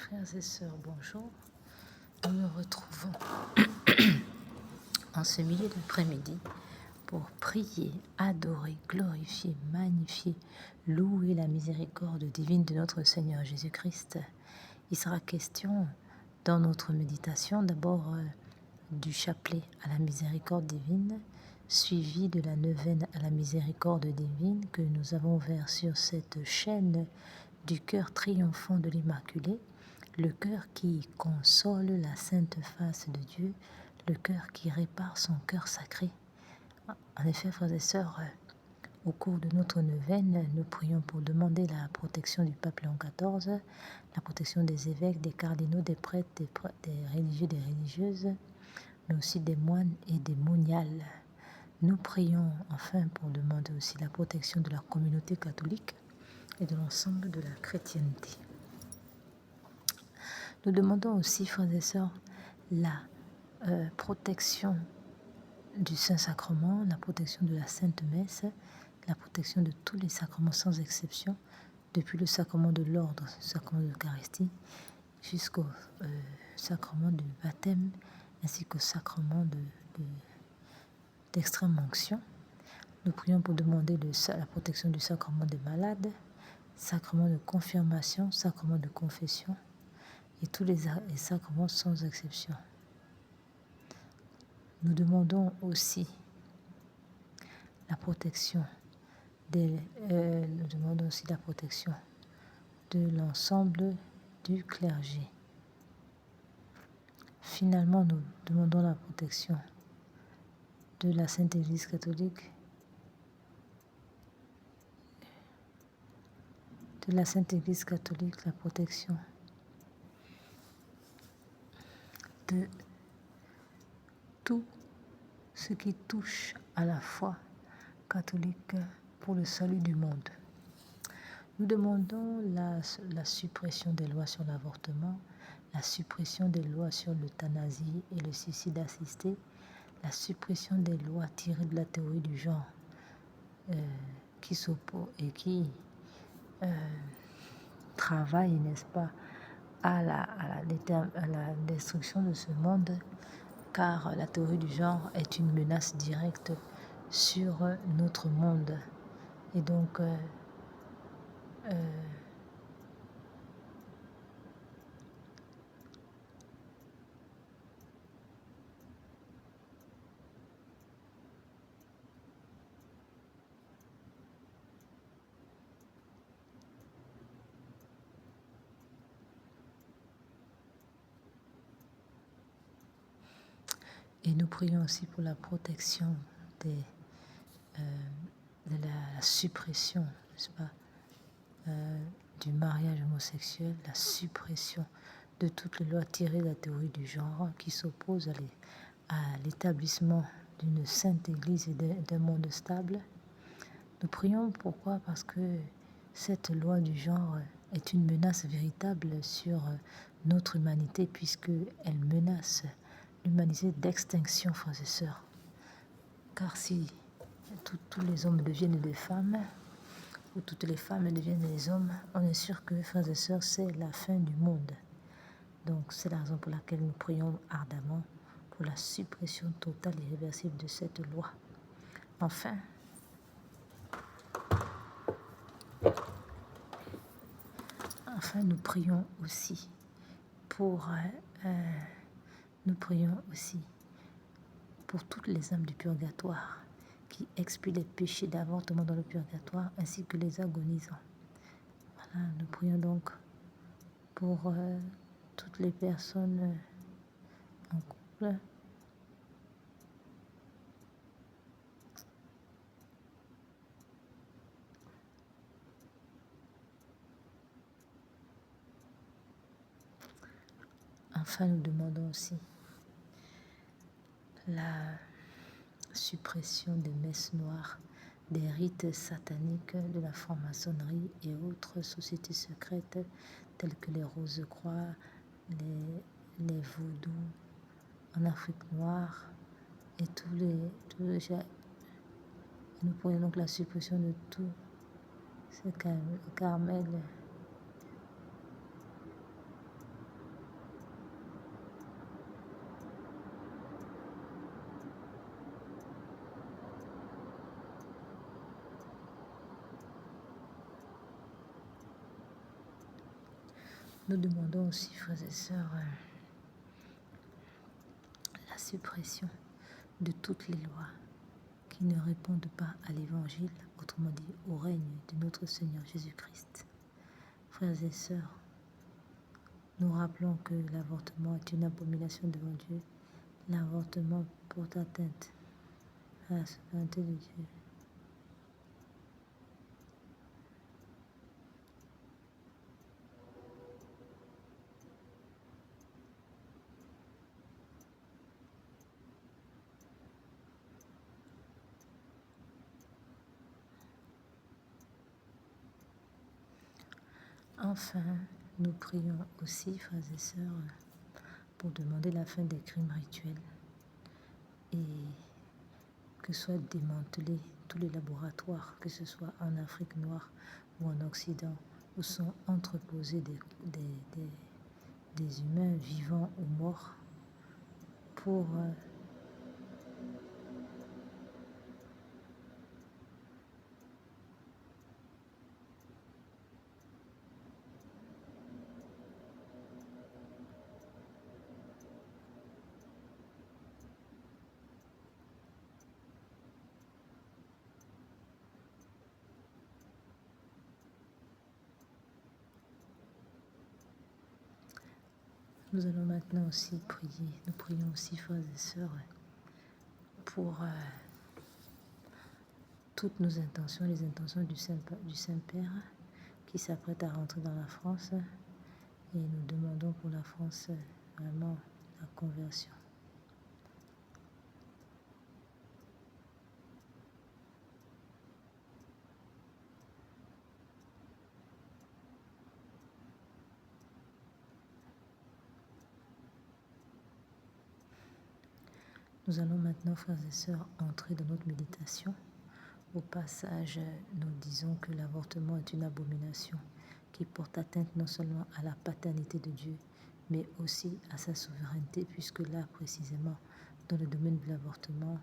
Frères et sœurs, bonjour. Nous nous retrouvons en ce milieu d'après-midi pour prier, adorer, glorifier, magnifier, louer la miséricorde divine de notre Seigneur Jésus-Christ. Il sera question dans notre méditation d'abord du chapelet à la miséricorde divine, suivi de la neuvaine à la miséricorde divine que nous avons ouvert sur cette chaîne du cœur triomphant de l'Immaculée, le cœur qui console la sainte face de Dieu, le cœur qui répare son cœur sacré. En effet, frères et sœurs, au cours de notre neuvaine, nous prions pour demander la protection du pape Léon XIV, la protection des évêques, des cardinaux, des prêtres, des religieux, des religieuses, mais aussi des moines et des moniales. Nous prions enfin pour demander aussi la protection de la communauté catholique et de l'ensemble de la chrétienté. Nous demandons aussi, frères et sœurs, la protection du Saint-Sacrement, la protection de la Sainte Messe, la protection de tous les sacrements sans exception, depuis le sacrement de l'ordre, le sacrement de l'Eucharistie, jusqu'au sacrement du baptême, ainsi qu'au sacrement d'extrême onction. Nous prions pour demander la protection du sacrement des malades, sacrement de confirmation, sacrement de confession, et tous les sacrements sans exception. Nous demandons aussi la protection de l'ensemble du clergé. Finalement, nous demandons la protection de la Sainte Église catholique, la protection de tout ce qui touche à la foi catholique pour le salut du monde. Nous demandons la suppression des lois sur l'avortement, la suppression des lois sur l'euthanasie et le suicide assisté, la suppression des lois tirées de la théorie du genre qui s'opposent et qui travaillent, n'est-ce pas, à la destruction de ce monde, car la théorie du genre est une menace directe sur notre monde. Et donc, et nous prions aussi pour la protection de la suppression, n'est-ce pas, du mariage homosexuel, la suppression de toutes les lois tirées de la théorie du genre qui s'opposent à l'établissement d'une sainte Église et d'un monde stable. Nous prions pourquoi? Parce que cette loi du genre est une menace véritable sur notre humanité, puisqu'elle menace l'humanité d'extinction, frères et sœurs. Car si tous les hommes deviennent des femmes, ou toutes les femmes deviennent des hommes, on est sûr que, frères et sœurs, c'est la fin du monde. Donc c'est la raison pour laquelle nous prions ardemment pour la suppression totale et irréversible de cette loi. Enfin, nous prions aussi pour toutes les âmes du purgatoire qui expient les péchés d'avortement dans le purgatoire, ainsi que les agonisants. Voilà, nous prions donc pour toutes les personnes en couple, enfin nous demandons aussi la suppression des messes noires, des rites sataniques, de la franc-maçonnerie et autres sociétés secrètes telles que les Rose-Croix, les Vaudous en Afrique noire et tous les nous prions donc la suppression de tout ce Carmel Nous demandons aussi, frères et sœurs, la suppression de toutes les lois qui ne répondent pas à l'Évangile, autrement dit au règne de notre Seigneur Jésus-Christ. Frères et sœurs, nous rappelons que l'avortement est une abomination devant Dieu. L'avortement porte atteinte à la souveraineté de Dieu. Enfin, nous prions aussi, frères et sœurs, pour demander la fin des crimes rituels et que soient démantelés tous les laboratoires, que ce soit en Afrique noire ou en Occident, où sont entreposés des humains vivants ou morts pour Nous allons maintenant aussi prier. Nous prions aussi, frères et sœurs, pour toutes nos intentions, les intentions du Saint-Père qui s'apprête à rentrer dans la France. Et nous demandons pour la France vraiment la conversion. Nous allons maintenant, frères et sœurs, entrer dans notre méditation. Au passage, nous disons que l'avortement est une abomination qui porte atteinte non seulement à la paternité de Dieu, mais aussi à sa souveraineté, puisque là, précisément, dans le domaine de l'avortement,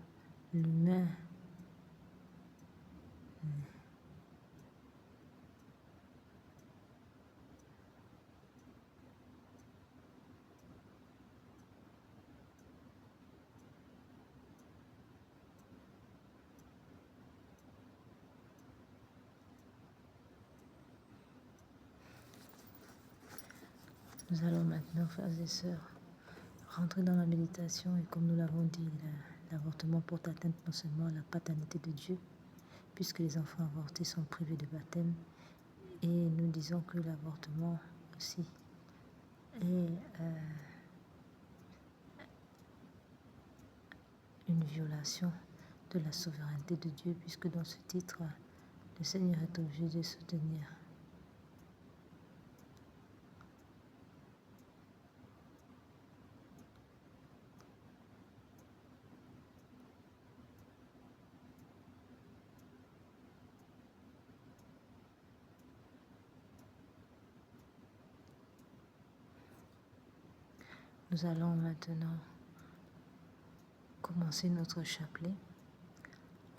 l'humain Nous allons maintenant, frères et sœurs, rentrer dans la méditation et comme nous l'avons dit, l'avortement porte atteinte non seulement à la paternité de Dieu, puisque les enfants avortés sont privés de baptême, et nous disons que l'avortement aussi est une violation de la souveraineté de Dieu, puisque dans ce titre, le Seigneur est obligé de soutenir. Nous allons maintenant commencer notre chapelet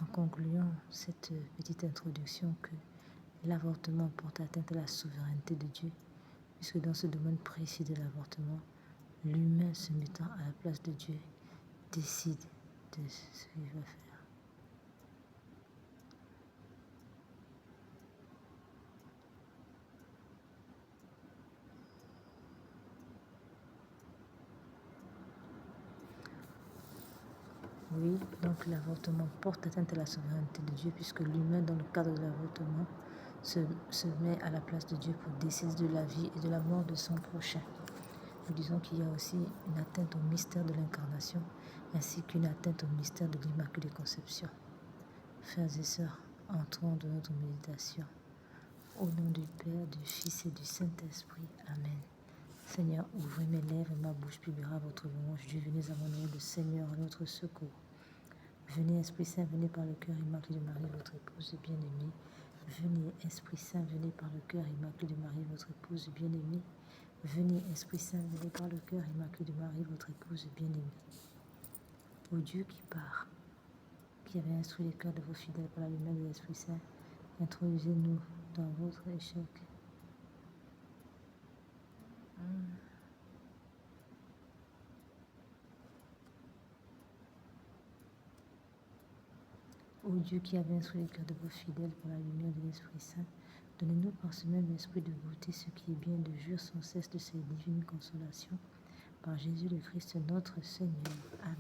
en concluant cette petite introduction que l'avortement porte atteinte à la souveraineté de Dieu, puisque dans ce domaine précis de l'avortement, l'humain se mettant à la place de Dieu décide de ce qu'il va faire. Oui, donc l'avortement porte atteinte à la souveraineté de Dieu, puisque l'humain, dans le cadre de l'avortement, se met à la place de Dieu pour décider de la vie et de la mort de son prochain. Nous disons qu'il y a aussi une atteinte au mystère de l'incarnation, ainsi qu'une atteinte au mystère de l'Immaculée Conception. Frères et sœurs, entrons dans notre méditation. Au nom du Père, du Fils et du Saint-Esprit. Amen. Seigneur, ouvrez mes lèvres et ma bouche publiera votre louange. Dieu, venez à mon nom, le Seigneur, à notre secours. Venez, Esprit Saint, venez par le cœur immaculé de Marie, votre épouse bien-aimée. Venez, Esprit Saint, venez par le cœur immaculé de Marie, votre épouse bien-aimée. Venez, Esprit Saint, venez par le cœur immaculé de Marie, votre épouse bien-aimée. Ô Dieu qui part, qui avait instruit les cœurs de vos fidèles par la lumière de l'Esprit Saint, introduisez-nous dans votre échec. Ô Dieu qui avez instruit les cœurs de vos fidèles par la lumière de l'Esprit Saint, donnez-nous par ce même esprit de goûter ce qui est bien, de jouir sans cesse de ces divines consolations. Par Jésus le Christ notre Seigneur. Amen.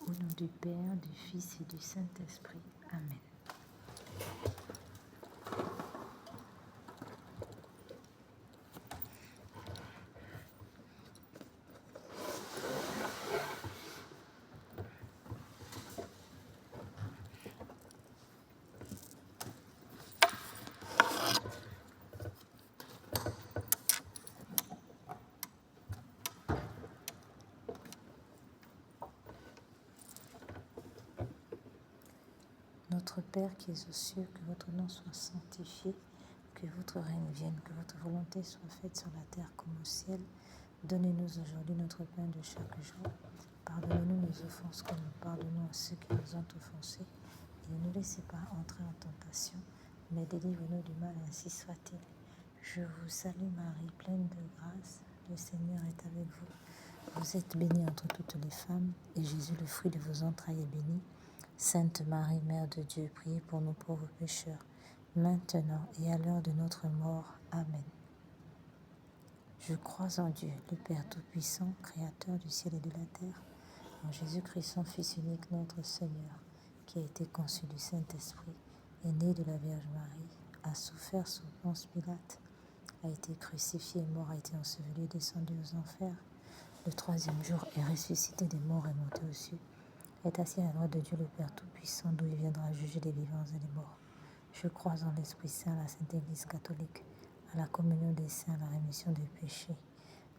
Au nom du Père, du Fils et du Saint-Esprit. Amen. Notre Père qui es aux cieux, que votre nom soit sanctifié, que votre règne vienne, que votre volonté soit faite sur la terre comme au ciel. Donnez-nous aujourd'hui notre pain de chaque jour. Pardonnez-nous nos offenses comme nous pardonnons à ceux qui nous ont offensés. Et ne nous laissez pas entrer en tentation, mais délivre-nous du mal, ainsi soit-il. Je vous salue Marie, pleine de grâce, le Seigneur est avec vous. Vous êtes bénie entre toutes les femmes, et Jésus, le fruit de vos entrailles, est béni. Sainte Marie, Mère de Dieu, priez pour nous pauvres pécheurs, maintenant et à l'heure de notre mort. Amen. Je crois en Dieu, le Père Tout-Puissant, Créateur du ciel et de la terre, en Jésus-Christ, son Fils unique, notre Seigneur, qui a été conçu du Saint-Esprit, est né de la Vierge Marie, a souffert sous Ponce Pilate, a été crucifié, mort, a été enseveli, descendu aux enfers. Le troisième jour est ressuscité des morts et monté aux cieux, est assis à la droite de Dieu le Père Tout-Puissant, d'où il viendra juger les vivants et les morts. Je crois en l'Esprit Saint, la Sainte Église catholique, à la communion des saints, à la rémission des péchés,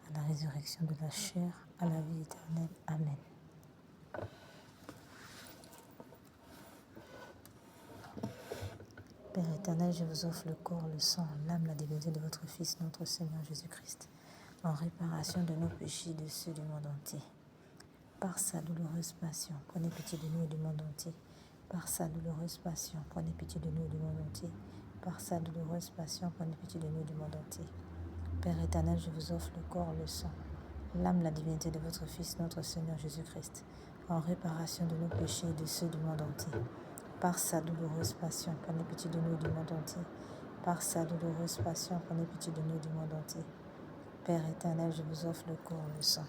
à la résurrection de la chair, à la vie éternelle. Amen. Père éternel, je vous offre le corps, le sang, l'âme, la divinité de votre Fils, notre Seigneur Jésus-Christ, en réparation de nos péchés et de ceux du monde entier. Par sa douloureuse passion, prenez pitié de nous et du monde entier. Par sa douloureuse passion, prenez pitié de nous et du monde entier. Par sa douloureuse passion, prenez pitié de nous et du monde entier. Père éternel, je vous offre le corps, le sang, l'âme, la divinité de votre Fils, notre Seigneur Jésus-Christ, en réparation de nos péchés et de ceux du monde entier. Par sa douloureuse passion, prenez pitié de nous et du monde entier. Par sa douloureuse passion, prenez pitié de nous et du monde entier. Père éternel, je vous offre le corps, le sang,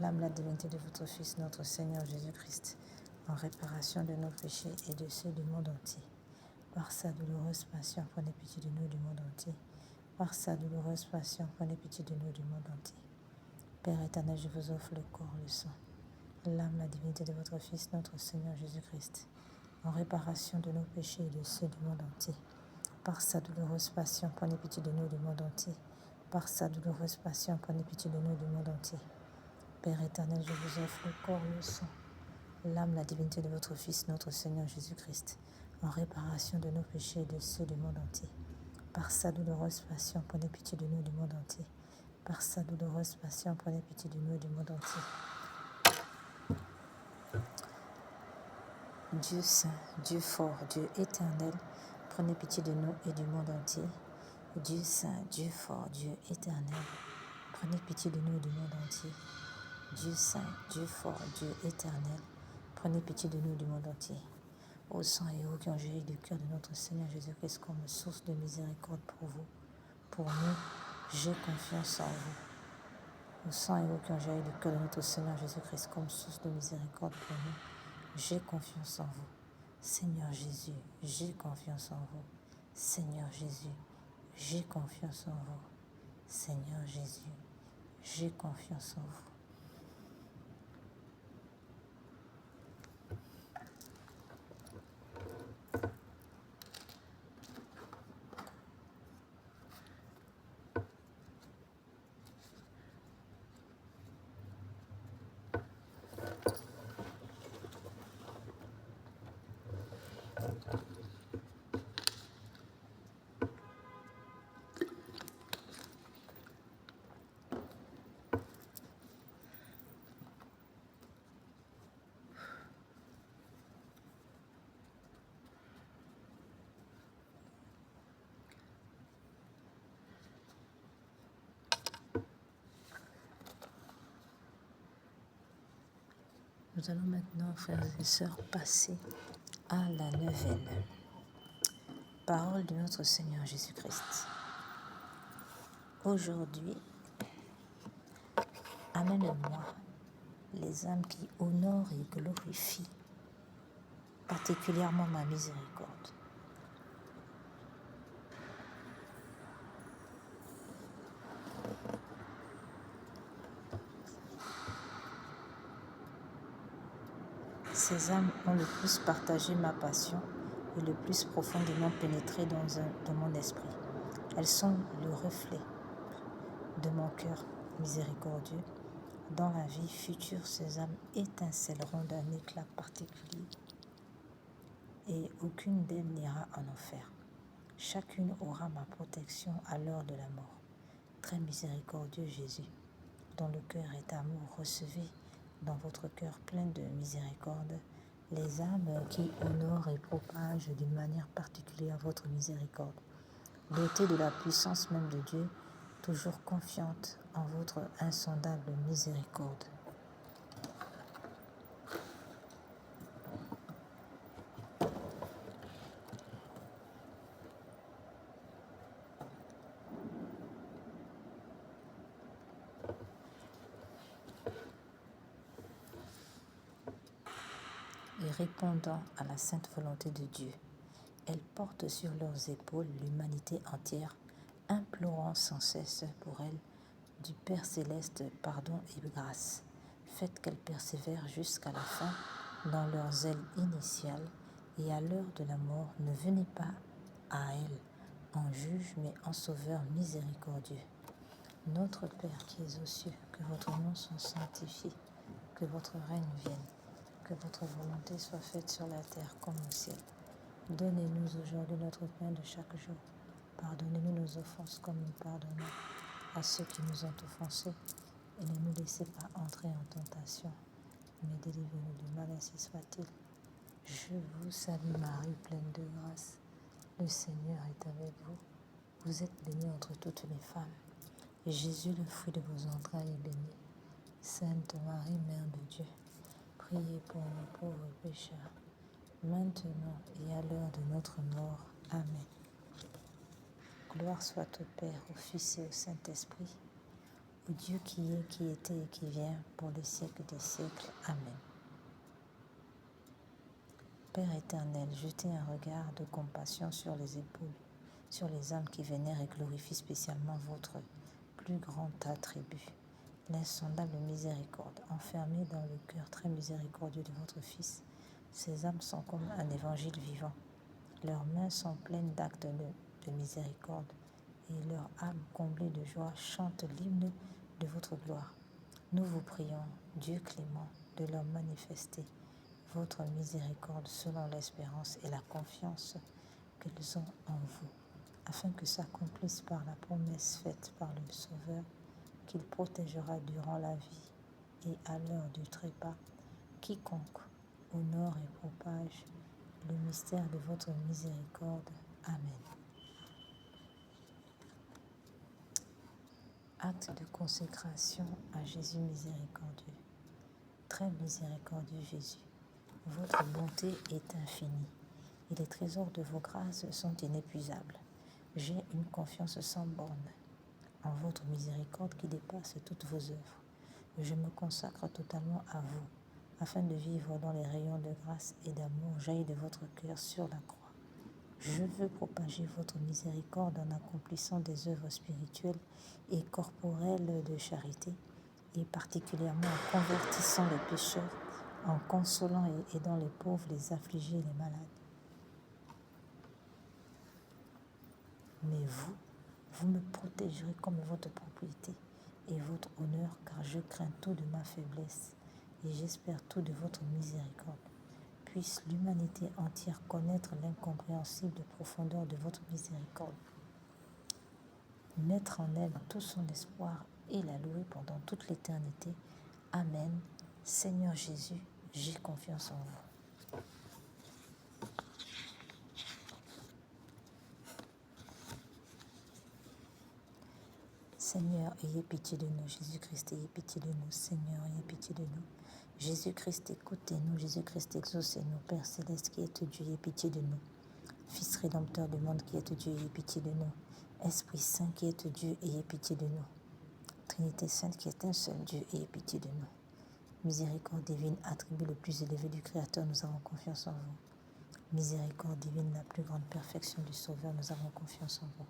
l'âme, la divinité de votre Fils, notre Seigneur Jésus-Christ, en réparation de nos péchés et de ceux du monde entier. Par sa douloureuse passion, prenez pitié de nous et du monde entier. Par sa douloureuse passion, prenez pitié de nous et du monde entier. Père éternel, je vous offre le corps, le sang, l'âme, la divinité de votre Fils, notre Seigneur Jésus-Christ, en réparation de nos péchés et de ceux du monde entier. Par sa douloureuse passion, prenez pitié de nous et du monde entier. Par sa douloureuse passion, prenez pitié de nous et du monde entier. Père éternel, je vous offre le corps, le sang, l'âme, la divinité de votre Fils, notre Seigneur Jésus-Christ, en réparation de nos péchés et de ceux du monde entier. Par sa douloureuse passion, prenez pitié de nous et du monde entier. Par sa douloureuse passion, prenez pitié de nous et du monde entier. Dieu saint, Dieu fort, Dieu éternel, prenez pitié de nous et du monde entier. Dieu saint, Dieu fort, Dieu éternel, prenez pitié de nous et du monde entier. Dieu saint, Dieu fort, Dieu éternel, prenez pitié de nous et du monde entier. Ô sang et eau qui ont jailli du cœur de notre Seigneur Jésus-Christ comme source de miséricorde pour vous, pour nous, j'ai confiance en vous. Ô sang et eau qui ont jailli du cœur de notre Seigneur Jésus-Christ comme source de miséricorde pour nous, j'ai confiance en vous. Seigneur Jésus, j'ai confiance en vous. Seigneur Jésus, j'ai confiance en vous. Seigneur Jésus, j'ai confiance en vous. Nous allons maintenant, frères et sœurs, passer à la neuvaine. Parole de notre Seigneur Jésus-Christ. Aujourd'hui, amène-moi les âmes qui honorent et glorifient particulièrement ma miséricorde. Ces âmes ont le plus partagé ma passion et le plus profondément pénétré dans mon esprit. Elles sont le reflet de mon cœur miséricordieux. Dans la vie future, ces âmes étincelleront d'un éclat particulier et aucune d'elles n'ira en enfer. Chacune aura ma protection à l'heure de la mort. Très miséricordieux Jésus, dont le cœur est amour, recevez dans votre cœur plein de miséricorde les âmes qui honorent et propagent d'une manière particulière votre miséricorde. Dotées de la puissance même de Dieu, toujours confiante en votre insondable miséricorde. Et répondant à la sainte volonté de Dieu, elles portent sur leurs épaules l'humanité entière, implorant sans cesse pour elle du Père céleste pardon et grâce. Faites qu'elles persévèrent jusqu'à la fin dans leur zèle initial, et à l'heure de la mort, ne venez pas à elles en juge, mais en sauveur miséricordieux. Notre Père qui es aux cieux, que votre nom soit sanctifié, que votre règne vienne, que votre volonté soit faite sur la terre comme au ciel. Donnez-nous aujourd'hui notre pain de chaque jour. Pardonnez-nous nos offenses comme nous pardonnons à ceux qui nous ont offensés. Et ne nous laissez pas entrer en tentation, mais délivrez-nous du mal, ainsi soit-il. Je vous salue Marie, pleine de grâce. Le Seigneur est avec vous. Vous êtes bénie entre toutes les femmes. Et Jésus, le fruit de vos entrailles, est béni. Sainte Marie, Mère de Dieu, priez pour nous pauvres pécheurs, maintenant et à l'heure de notre mort. Amen. Gloire soit au Père, au Fils et au Saint-Esprit, au Dieu qui est, qui était et qui vient, pour les siècles des siècles. Amen. Père éternel, jetez un regard de compassion sur les épaules, sur les âmes qui vénèrent et glorifient spécialement votre plus grand attribut, l'insondable miséricorde, enfermée dans le cœur très miséricordieux de votre Fils. Ces âmes sont comme un évangile vivant. Leurs mains sont pleines d'actes de miséricorde, et leur âme comblée de joie chante l'hymne de votre gloire. Nous vous prions, Dieu clément, de leur manifester votre miséricorde selon l'espérance et la confiance qu'elles ont en vous, afin que s'accomplisse par la promesse faite par le Sauveur qu'il protégera durant la vie et à l'heure du trépas quiconque honore et propage le mystère de votre miséricorde. Amen. Acte de consécration à Jésus miséricordieux. Très miséricordieux Jésus, votre bonté est infinie et les trésors de vos grâces sont inépuisables. J'ai une confiance sans borne en votre miséricorde qui dépasse toutes vos œuvres. Je me consacre totalement à vous, afin de vivre dans les rayons de grâce et d'amour jaillis de votre cœur sur la croix. Je veux propager votre miséricorde en accomplissant des œuvres spirituelles et corporelles de charité, et particulièrement en convertissant les pécheurs, en consolant et aidant les pauvres, les affligés et les malades. Mais vous me protégerez comme votre propriété et votre honneur, car je crains tout de ma faiblesse et j'espère tout de votre miséricorde. Puisse l'humanité entière connaître l'incompréhensible profondeur de votre miséricorde, mettre en elle tout son espoir et la louer pendant toute l'éternité. Amen. Seigneur Jésus, j'ai confiance en vous. Seigneur, ayez pitié de nous. Jésus-Christ, ayez pitié de nous. Seigneur, ayez pitié de nous. Jésus-Christ, écoutez-nous. Jésus-Christ, exaucez-nous. Père céleste qui êtes Dieu, ayez pitié de nous. Fils rédempteur du monde qui êtes Dieu, ayez pitié de nous. Esprit Saint qui êtes Dieu, ayez pitié de nous. Trinité Sainte qui est un seul Dieu, ayez pitié de nous. Miséricorde divine, attribut le plus élevé du Créateur, nous avons confiance en vous. Miséricorde divine, la plus grande perfection du Sauveur, nous avons confiance en vous.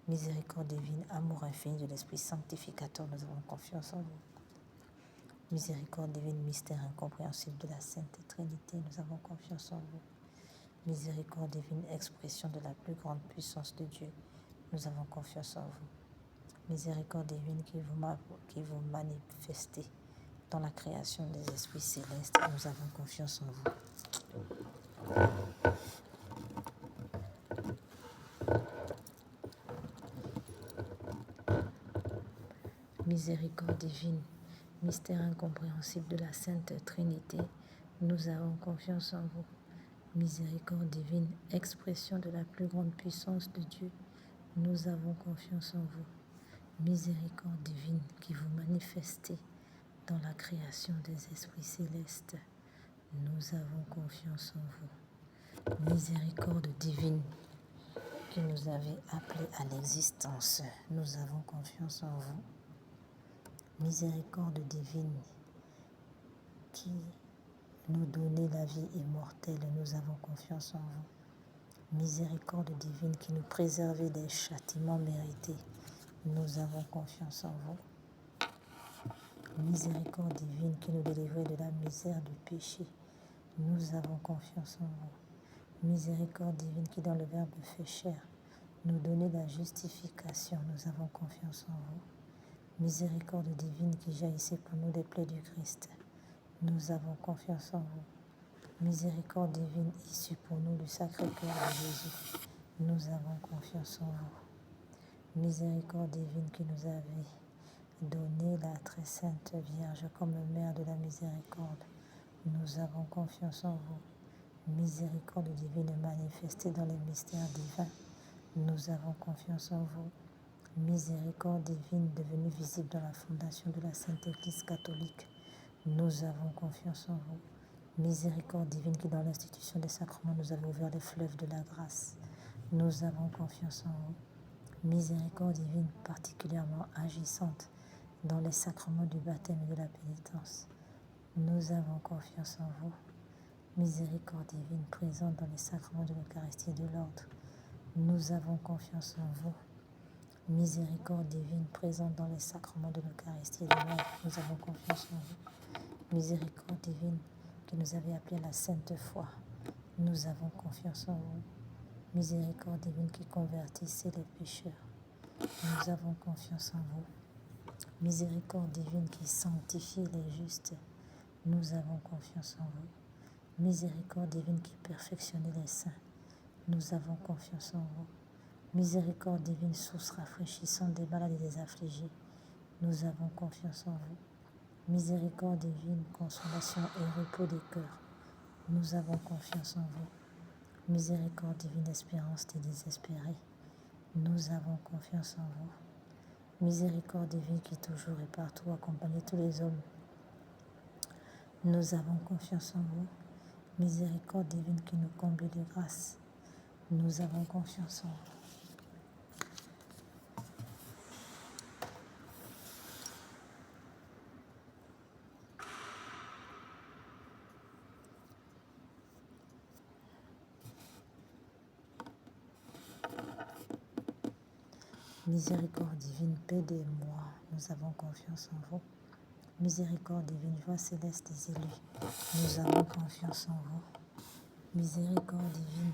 Miséricorde divine, amour infini de l'Esprit sanctificateur, nous avons confiance en vous. Miséricorde divine, mystère incompréhensible de la Sainte Trinité, nous avons confiance en vous. Miséricorde divine, expression de la plus grande puissance de Dieu, nous avons confiance en vous. Miséricorde divine qui vous manifestez dans la création des esprits célestes, nous avons confiance en vous. Miséricorde divine, mystère incompréhensible de la Sainte Trinité, nous avons confiance en vous. Miséricorde divine, expression de la plus grande puissance de Dieu, nous avons confiance en vous. Miséricorde divine qui vous manifestez dans la création des esprits célestes, nous avons confiance en vous. Miséricorde divine qui nous avez appelés à l'existence, nous avons confiance en vous. Miséricorde divine qui nous donnez la vie immortelle, nous avons confiance en vous. Miséricorde divine qui nous préservez des châtiments mérités, nous avons confiance en vous. Miséricorde divine qui nous délivrez de la misère du péché, nous avons confiance en vous. Miséricorde divine qui dans le Verbe fait chair, nous donnez la justification, nous avons confiance en vous. Miséricorde divine qui jaillissait pour nous des plaies du Christ, nous avons confiance en vous. Miséricorde divine issue pour nous du Sacré-Cœur de Jésus, nous avons confiance en vous. Miséricorde divine qui nous avez donné la très sainte Vierge comme mère de la miséricorde, nous avons confiance en vous. Miséricorde divine manifestée dans les mystères divins, nous avons confiance en vous. Miséricorde divine devenue visible dans la fondation de la Sainte Église catholique, nous avons confiance en vous. Miséricorde divine qui dans l'institution des sacrements nous avez ouvert les fleuves de la grâce, nous avons confiance en vous. Miséricorde divine particulièrement agissante dans les sacrements du baptême et de la pénitence, nous avons confiance en vous. Miséricorde divine présente dans les sacrements de l'Eucharistie et de l'ordre, nous avons confiance en vous. Miséricorde divine présente dans les sacrements de l'Eucharistie et de l'ordre, nous avons confiance en vous. Miséricorde divine qui nous avez appelés à la sainte foi, nous avons confiance en vous. Miséricorde divine qui convertissait les pécheurs, nous avons confiance en vous. Miséricorde divine qui sanctifie les justes, nous avons confiance en vous. Miséricorde divine qui perfectionnait les saints, nous avons confiance en vous. Miséricorde divine, source rafraîchissante des malades et des affligés, nous avons confiance en vous. Miséricorde divine, consolation et repos des cœurs, nous avons confiance en vous. Miséricorde divine, espérance des désespérés, nous avons confiance en vous. Miséricorde divine qui toujours et partout accompagne tous les hommes, nous avons confiance en vous. Miséricorde divine qui nous comble de grâce, nous avons confiance en vous. Miséricorde divine, paix des moi, nous avons confiance en vous. Miséricorde divine, voix céleste des élus, nous avons confiance en vous. Miséricorde divine,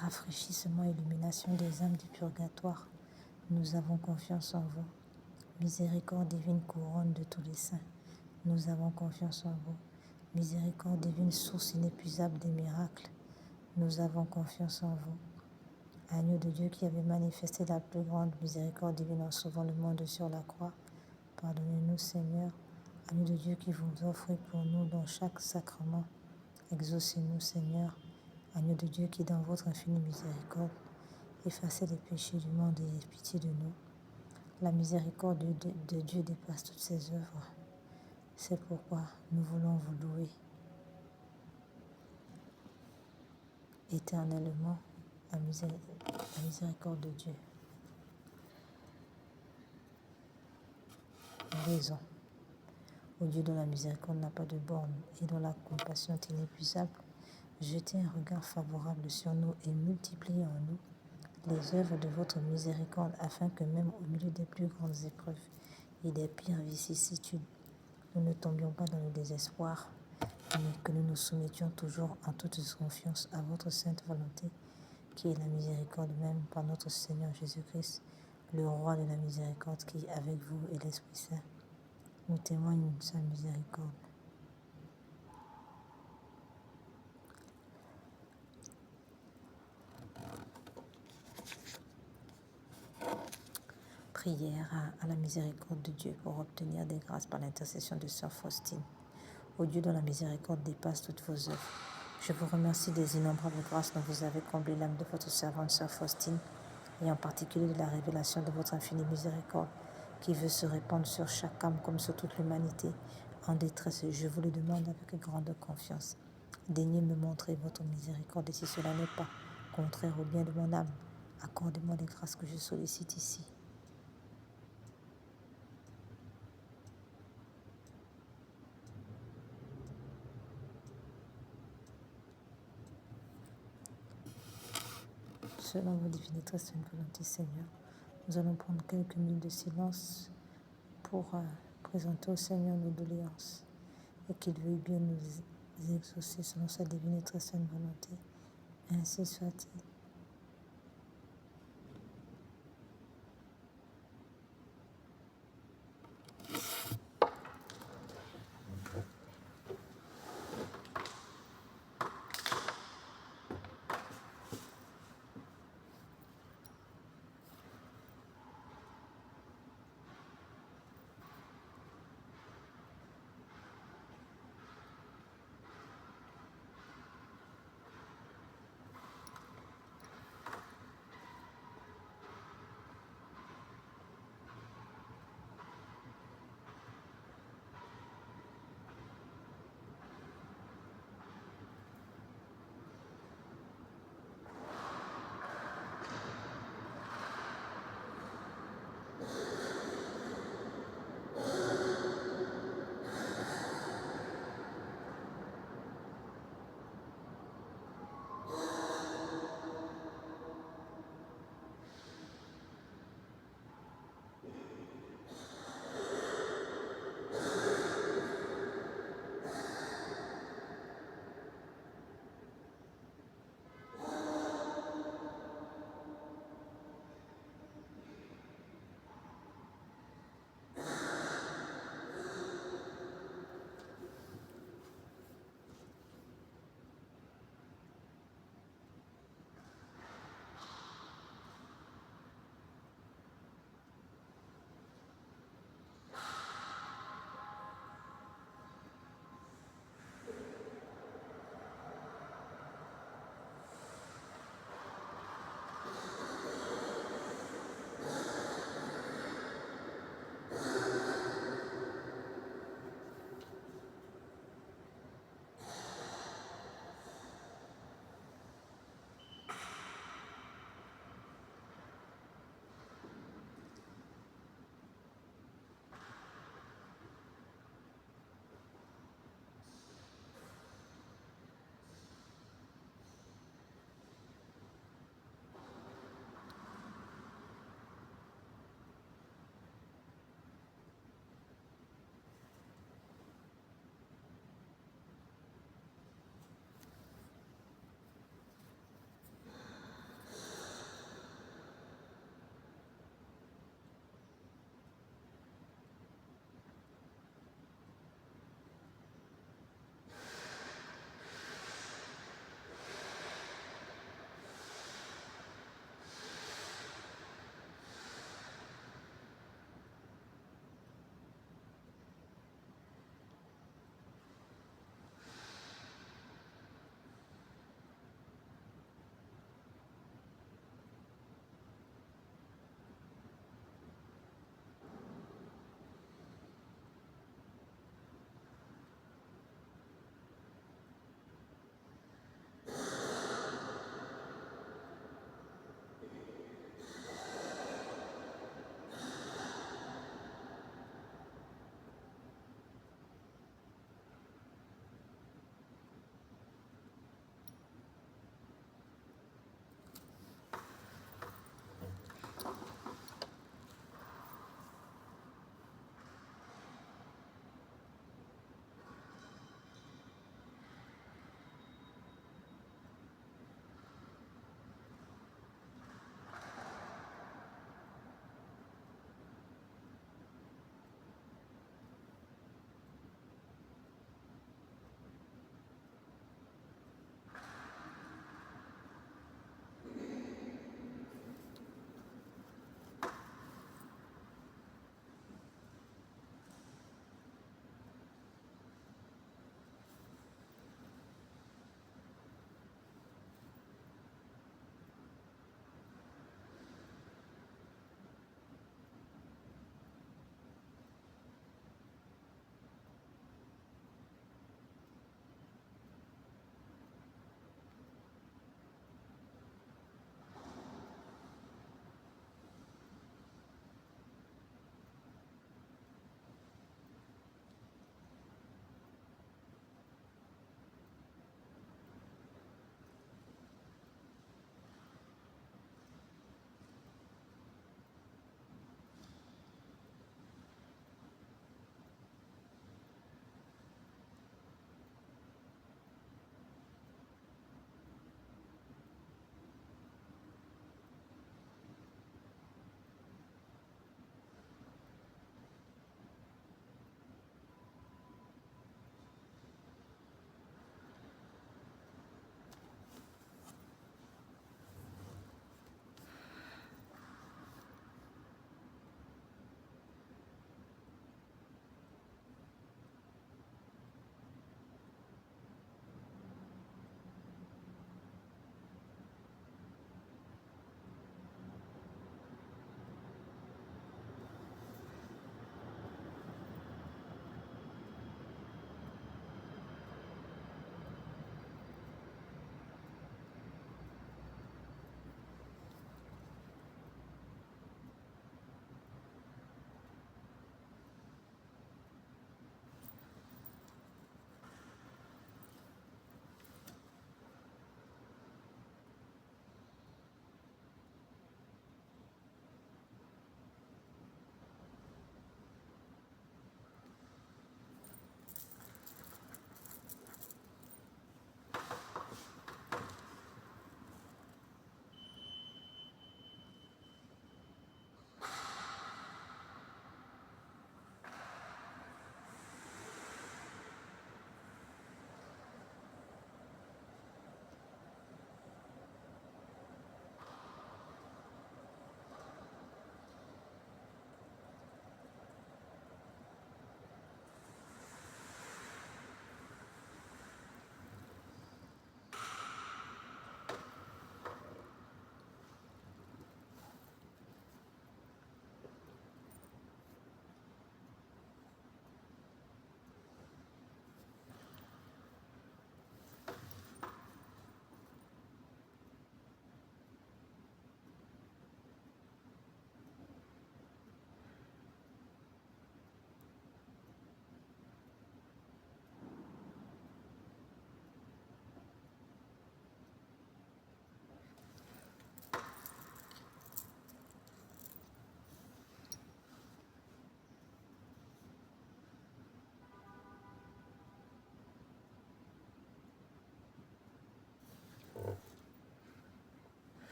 rafraîchissement et illumination des âmes du purgatoire, nous avons confiance en vous. Miséricorde divine, couronne de tous les saints, nous avons confiance en vous. Miséricorde divine, source inépuisable des miracles, nous avons confiance en vous. Agneau de Dieu qui avait manifesté la plus grande miséricorde divine en sauvant le monde sur la croix, pardonnez-nous Seigneur. Agneau de Dieu qui vous offrez pour nous dans chaque sacrement, exaucez-nous Seigneur. Agneau de Dieu qui dans votre infinie miséricorde effacez les péchés du monde et ayez pitié de nous. La miséricorde de Dieu dépasse toutes ses œuvres. C'est pourquoi nous voulons vous louer éternellement la miséricorde de Dieu. Raison. Au Dieu dont la miséricorde n'a pas de borne et dont la compassion est inépuisable, jetez un regard favorable sur nous et multipliez en nous les œuvres de votre miséricorde, afin que même au milieu des plus grandes épreuves et des pires vicissitudes, nous ne tombions pas dans le désespoir, mais que nous nous soumettions toujours en toute confiance à votre sainte volonté, qui est la miséricorde même par notre Seigneur Jésus-Christ, le roi de la miséricorde, qui, avec vous et l'Esprit Saint, nous témoigne sa miséricorde. Prière à la miséricorde de Dieu pour obtenir des grâces par l'intercession de Sœur Faustine. Ô Dieu dont la miséricorde dépasse toutes vos œuvres, je vous remercie des innombrables grâces dont vous avez comblé l'âme de votre servante Sœur Faustine, et en particulier de la révélation de votre infinie miséricorde, qui veut se répandre sur chaque âme comme sur toute l'humanité. En détresse, je vous le demande avec grande confiance. Daignez me montrer votre miséricorde, et si cela n'est pas contraire au bien de mon âme, accordez-moi les grâces que je sollicite ici. Selon vos divines et très sainte volonté, Seigneur, nous allons prendre quelques minutes de silence pour présenter au Seigneur nos doléances et qu'il veuille bien nous exaucer selon sa divine et très sainte volonté. Ainsi soit-il.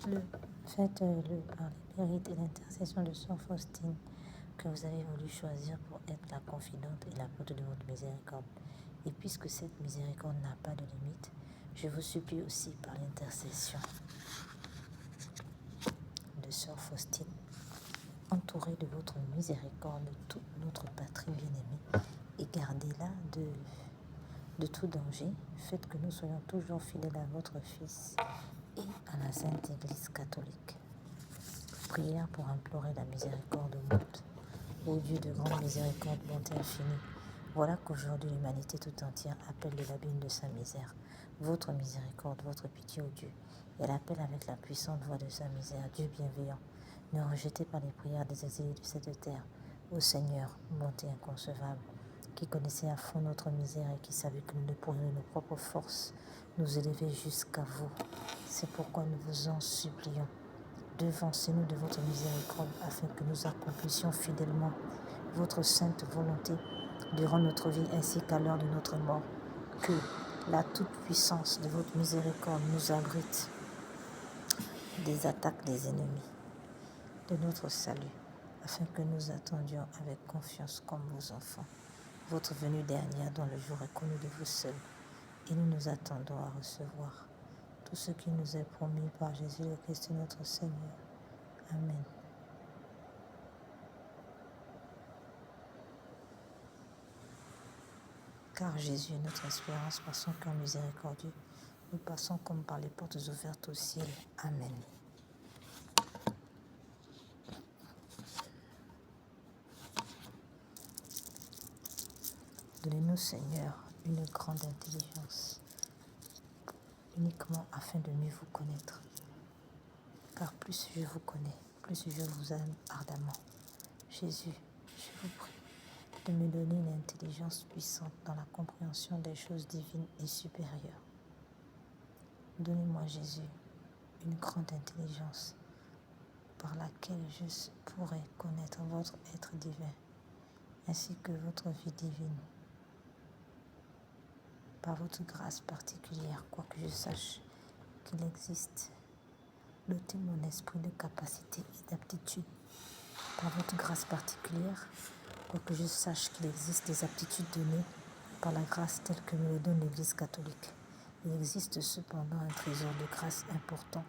Faites-le par les mérites et l'intercession de Sœur Faustine, que vous avez voulu choisir pour être la confidente et l'apôtre de votre miséricorde. Et puisque cette miséricorde n'a pas de limite, je vous supplie aussi par l'intercession de Sœur Faustine, entourez de votre miséricorde toute notre patrie bien-aimée et gardez-la de tout danger. Faites que nous soyons toujours fidèles à votre Fils et à la Sainte Église catholique. Prière pour implorer la miséricorde au monde. Ô Dieu de grande miséricorde, bonté infinie, voilà qu'aujourd'hui l'humanité tout entière appelle de l'abîme de sa misère votre miséricorde, votre pitié, ô Dieu. Elle appelle avec la puissante voix de sa misère, Dieu bienveillant, ne rejetez pas les prières des exilés de cette terre. Ô Seigneur, bonté inconcevable, qui connaissez à fond notre misère et qui savez que nous ne pourrions de nos propres forces nous élever jusqu'à vous. C'est pourquoi nous vous en supplions. Devancez-nous de votre miséricorde afin que nous accomplissions fidèlement votre sainte volonté durant notre vie ainsi qu'à l'heure de notre mort. Que la toute-puissance de votre miséricorde nous abrite des attaques des ennemis de notre salut, afin que nous attendions avec confiance comme vos enfants votre venue dernière dont le jour est connu de vous seuls, et nous nous attendons à recevoir tout ce qui nous est promis par Jésus le Christ notre Seigneur. Amen. Car Jésus est notre espérance, par son cœur miséricordieux, nous passons comme par les portes ouvertes au ciel. Amen. Donnez-nous, Seigneur, une grande intelligence, uniquement afin de mieux vous connaître. Car plus je vous connais, plus je vous aime ardemment. Jésus, je vous prie de me donner une intelligence puissante dans la compréhension des choses divines et supérieures. Donnez-moi, Jésus, une grande intelligence par laquelle je pourrai connaître votre être divin, ainsi que votre vie divine. Par votre grâce particulière, quoique je sache qu'il existe, dotez mon esprit de capacité et d'aptitude. Par votre grâce particulière, quoique je sache qu'il existe des aptitudes données par la grâce telle que me le donne l'Église catholique, il existe cependant un trésor de grâce important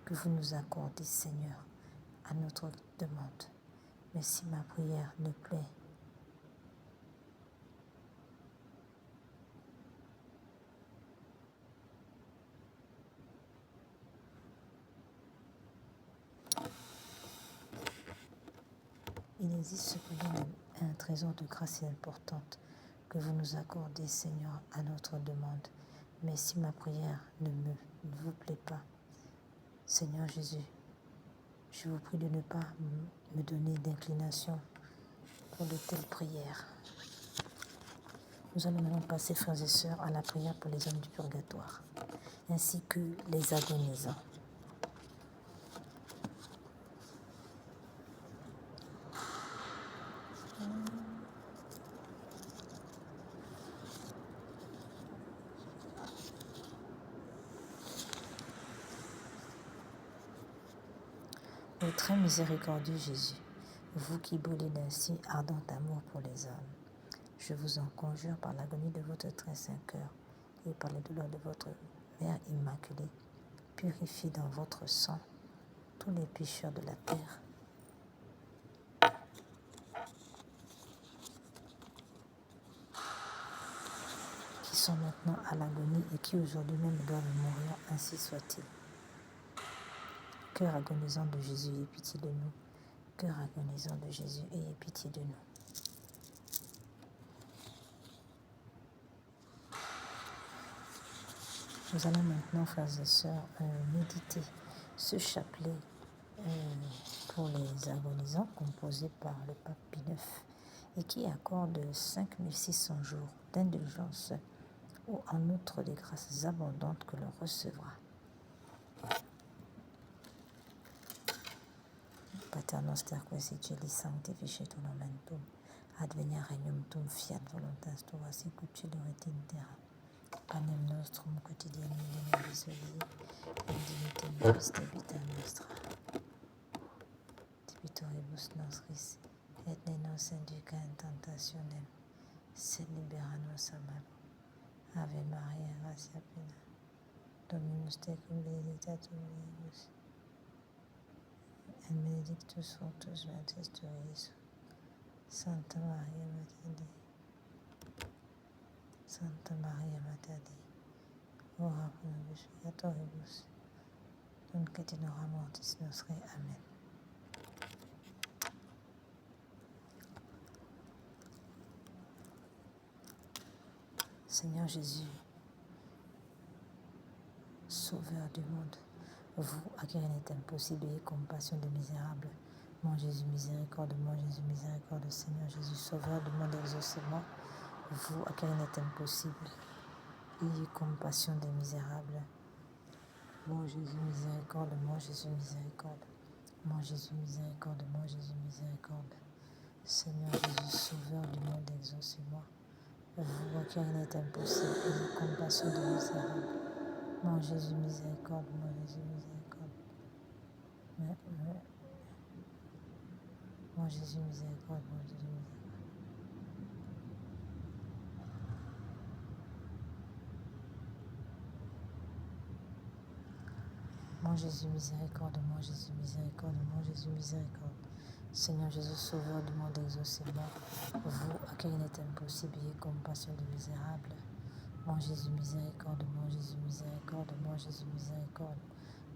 que vous nous accordez, Seigneur, à notre demande. Mais si ma prière ne plaît, il existe cependant un trésor de grâce importante que vous nous accordez, Seigneur, à notre demande. Mais si ma prière ne vous plaît pas, Seigneur Jésus, je vous prie de ne pas me donner d'inclination pour de telles prières. Nous allons maintenant passer, frères et sœurs, à la prière pour les hommes du purgatoire, ainsi que les agonisants. Ô très miséricordieux Jésus, vous qui brûlez d'un si ardent amour pour les hommes, je vous en conjure par l'agonie de votre très saint cœur et par les douleurs de votre Mère Immaculée, purifiez dans votre sang tous les pécheurs de la terre. Qui sont maintenant à l'agonie et qui aujourd'hui même doivent mourir, ainsi soit-il. Cœur agonisant de Jésus, ayez pitié de nous. Cœur agonisant de Jésus, ayez pitié de nous. Nous allons maintenant, frères et sœurs, méditer ce chapelet pour les agonisants composé par le pape Pie IX et qui accorde 5600 jours d'indulgence ou en outre des grâces abondantes que l'on recevra. Pater noster qui es in cieli sanctificetur nomen tuum, adveniat regnum tuum, fiat voluntas tua sicut cielo et in terra. Panem nostrum quotidianum de nobis hodie, et dimitte nobis debita nostra, debitoribus nostris, et ne nos induca in tentationem, sed libera nos a malo. Ave Maria, gratia plena, Dominus tecum benedicta tu mulieribus, et benedictus fructus ventris tui, Iesus. Santa Maria, Mater Dei, Santa Maria, Mater Dei, ora pro nobis peccatoribus, nunc et in hora mortis nostre. Amen. Seigneur Jésus, Sauveur du monde, vous à qui rien n'est impossible, ayez compassion des misérables. Mon Jésus, miséricorde, mon Jésus, miséricorde, Seigneur Jésus, Sauveur du monde, exaucez-moi. Vous à qui rien n'est impossible, ayez compassion des misérables. Mon Jésus, miséricorde, mon Jésus, miséricorde. Mon Jésus, miséricorde, mon Jésus, miséricorde. Seigneur Jésus, Sauveur du monde, exaucez-moi. Vous à qui rien n'est impossible, ayez compassion des misérables. Mon Jésus, miséricorde, mon Jésus, miséricorde. Mon Jésus, miséricorde, mon Jésus, miséricorde. Mon Jésus, miséricorde, mon Jésus, miséricorde, mon Jésus, miséricorde. Seigneur Jésus, Sauveur du monde, exaucez-moi. Vous, à qui il est impossible, ayez compassion des misérables. Mon Jésus, miséricorde, mon Jésus, miséricorde, mon Jésus, miséricorde.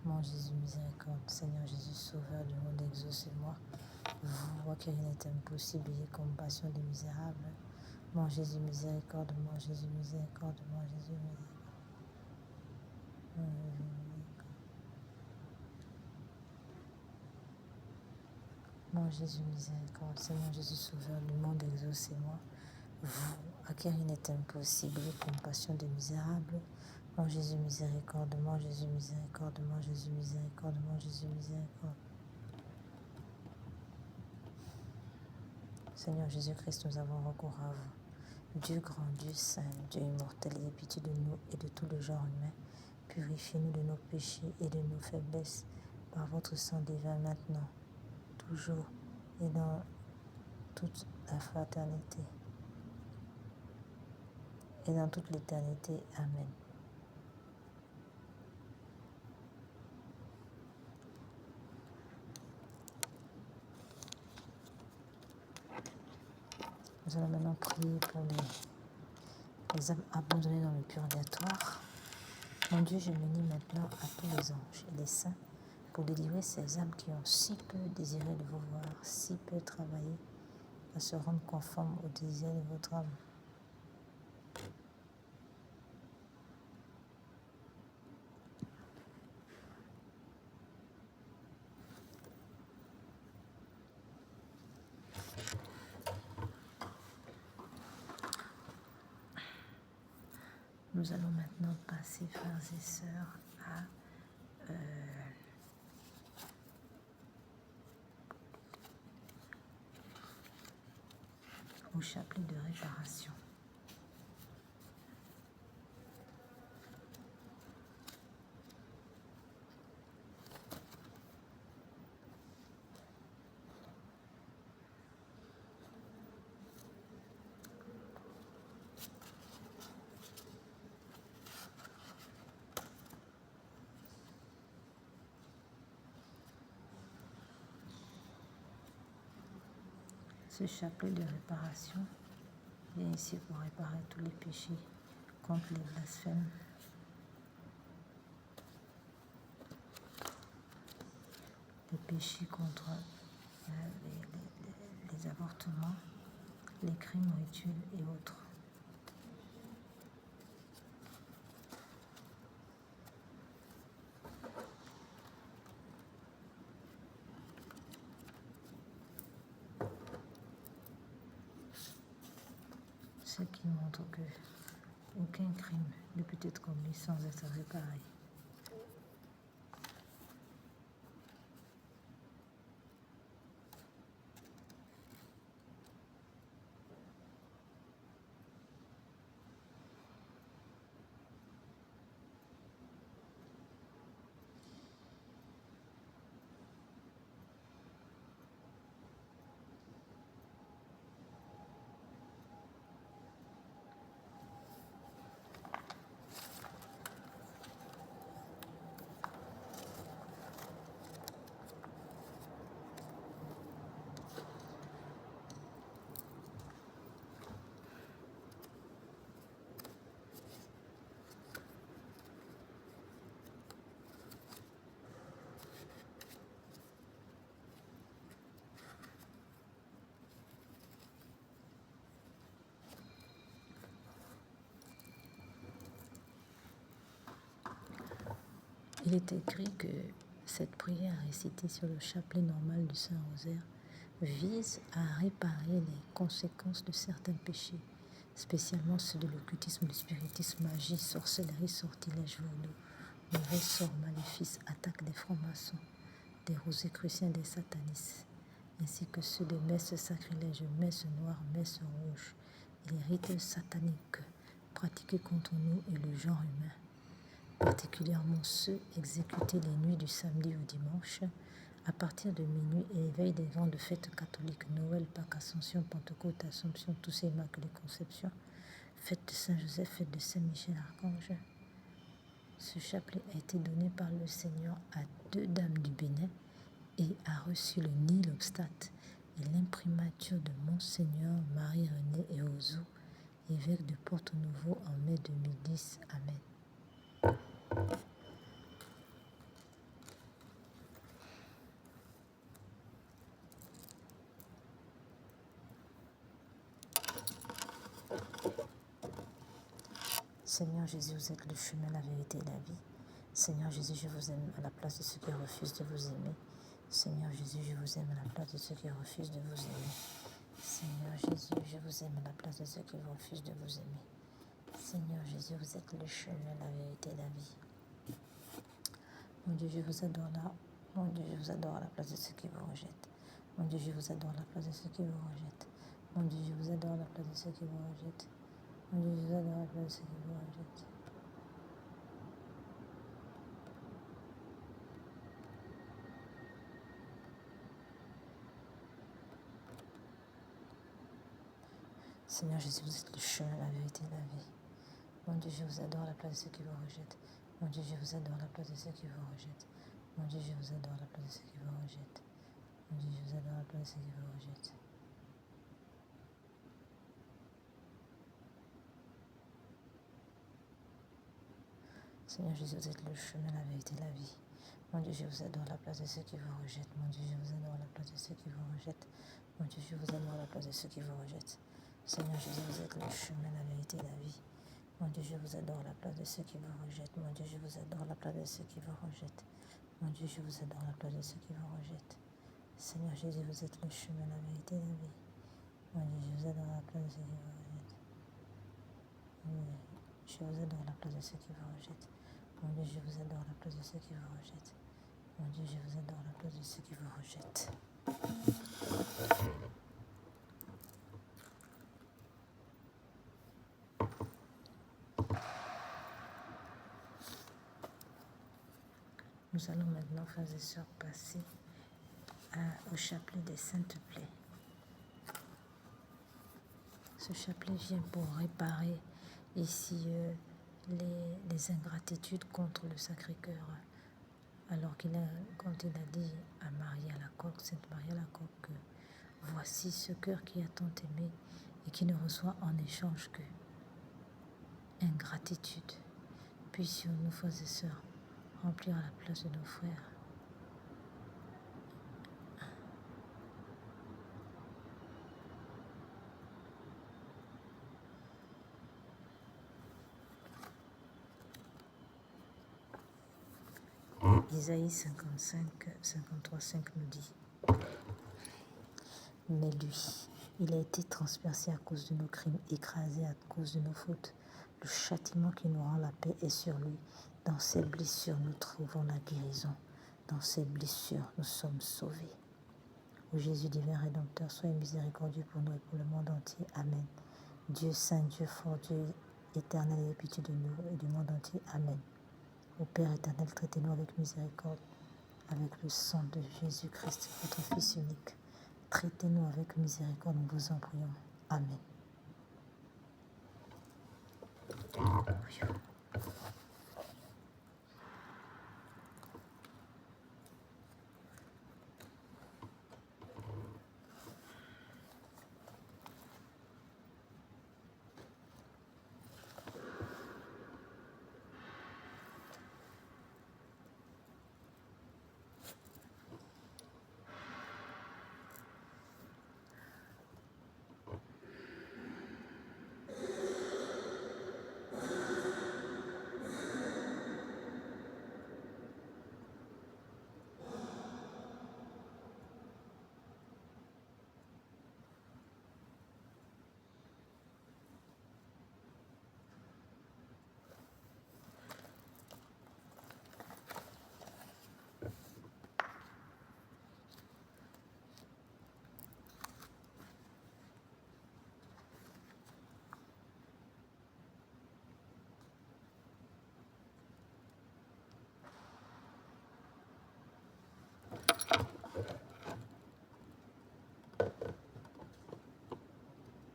Mon Jésus, miséricorde. Seigneur Jésus, Sauveur du monde, exaucez-moi. Vous, à qui il est impossible, ayez compassion des misérables. Mon Jésus, miséricorde, mon Jésus, miséricorde, mon Jésus, miséricorde. Mon Jésus, miséricorde. Seigneur Jésus, Sauveur du monde, exaucez-moi. Vous, à qui rien n'est impossible, ayez compassion des misérables. Mon Jésus, miséricorde, mon Jésus, miséricorde, mon Jésus, miséricorde, mon Jésus, miséricorde. Seigneur Jésus-Christ, nous avons recours à vous. Dieu grand, Dieu saint, Dieu immortel, ayez pitié de nous et de tout le genre humain. Purifiez-nous de nos péchés et de nos faiblesses par votre sang divin maintenant, toujours et dans toute la fraternité et dans toute l'éternité. Amen. Nous allons maintenant prier pour les âmes abandonnées dans le purgatoire. Mon Dieu, je m'unis maintenant à tous les anges et les saints pour délivrer ces âmes qui ont si peu désiré de vous voir, si peu travaillé à se rendre conformes au désir de votre âme. Nous allons maintenant passer, frères et sœurs, au chapelet de réparation. Ce chapelet de réparation vient ici pour réparer tous les péchés contre les blasphèmes, les péchés contre les avortements, les crimes rituels et autres. Ce qui montre que aucun crime ne peut être commis sans être réparé. Il est écrit que cette prière récitée sur le chapelet normal du Saint-Rosaire vise à réparer les conséquences de certains péchés, spécialement ceux de l'occultisme, du spiritisme, magie, sorcellerie, sortilège, vaudou, mauvais sorts, maléfices, attaques des francs-maçons, des rosicruciens, des satanistes, ainsi que ceux de messes sacrilèges, messes noires, messes rouges, et les rites sataniques pratiqués contre nous et le genre humain, particulièrement ceux exécutés les nuits du samedi au dimanche, à partir de minuit et les veilles des grandes fêtes catholiques, Noël, Pâques, Ascension, Pentecôte, Assomption, Toussaint, Immaculée Conception, fête de Saint-Joseph, fête de Saint-Michel-Archange. Ce chapelet a été donné par le Seigneur à 2 dames du Bénin et a reçu le Nil obstate et l'imprimature de Monseigneur Marie-Renée Eozo, évêque de Porto-Novo en mai 2010. Amen. Seigneur Jésus, vous êtes le chemin, la vérité et la vie. Seigneur Jésus, je vous aime à la place de ceux qui refusent de vous aimer. Seigneur Jésus, je vous aime à la place de ceux qui refusent de vous aimer. Seigneur Jésus, je vous aime à la place de ceux qui refusent de vous aimer. Seigneur Jésus, vous êtes le chemin, la vérité et la vie. Mon Dieu, je vous adore là. Mon Dieu, je vous adore à la place de ceux qui vous rejettent. Mon Dieu, je vous adore à la place de ceux qui vous rejettent. Mon Dieu, je vous adore à la place de ceux qui vous rejettent. Mon Dieu, je vous adore à la place de ceux qui vous rejettent. Seigneur Jésus, vous êtes le chemin, la vérité et la vie. Mon Dieu, je vous adore à la place de ceux qui vous rejettent. Mon Dieu, je vous adore à la place de ceux qui vous rejettent. Mon Dieu, je vous adore à la place de ceux qui vous rejettent. Mon Dieu, je vous adore à la place de ceux qui vous rejettent. Seigneur Jésus, vous êtes le chemin, la vérité et la vie. Mon Dieu, je vous adore à la place de ceux qui vous rejettent. Mon Dieu, je vous adore à la place de ceux qui vous rejettent. Mon Dieu, je vous adore à la place de ceux qui vous rejettent. Seigneur Jésus, vous êtes le chemin, la vérité et la vie. Mon Dieu, je vous adore à la place de ceux qui vous rejettent. Mon Dieu, je vous adore à la place de ceux qui vous rejettent. Mon Dieu, je vous adore à la place de ceux qui vous rejettent. Seigneur Jésus, vous êtes le chemin, la vérité et la vie. Mon Dieu, je vous adore à la place de ceux qui vous rejettent. Je vous adore à la place de ceux qui vous rejettent. Mon Dieu, je vous adore à la place de ceux qui vous rejettent. Mon Dieu, je vous adore à la place de ceux qui vous rejettent. Nous allons maintenant, frères et sœurs, passer au chapelet des Saintes Plaies. Ce chapelet vient pour réparer ici les ingratitudes contre le Sacré-Cœur. Alors quand il a dit à Marie Alacoque, Sainte Marie Alacoque, que voici ce cœur qui a tant aimé et qui ne reçoit en échange que ingratitude. Puissions-nous, frères et sœurs, remplir à la place de nos frères Isaïe 55, 53, 5 nous dit: mais lui, il a été transpercé à cause de nos crimes, écrasé à cause de nos fautes. Le châtiment qui nous rend la paix est sur lui. Dans ses blessures, nous trouvons la guérison. Dans ses blessures, nous sommes sauvés. Ô Jésus divin Rédempteur, soyez miséricordieux pour nous et pour le monde entier. Amen. Dieu saint, Dieu fort, Dieu éternel, ayez pitié de nous et du monde entier. Amen. Ô Père éternel, traitez-nous avec miséricorde, avec le sang de Jésus-Christ, votre Fils unique. Traitez-nous avec miséricorde, nous vous en prions. Amen.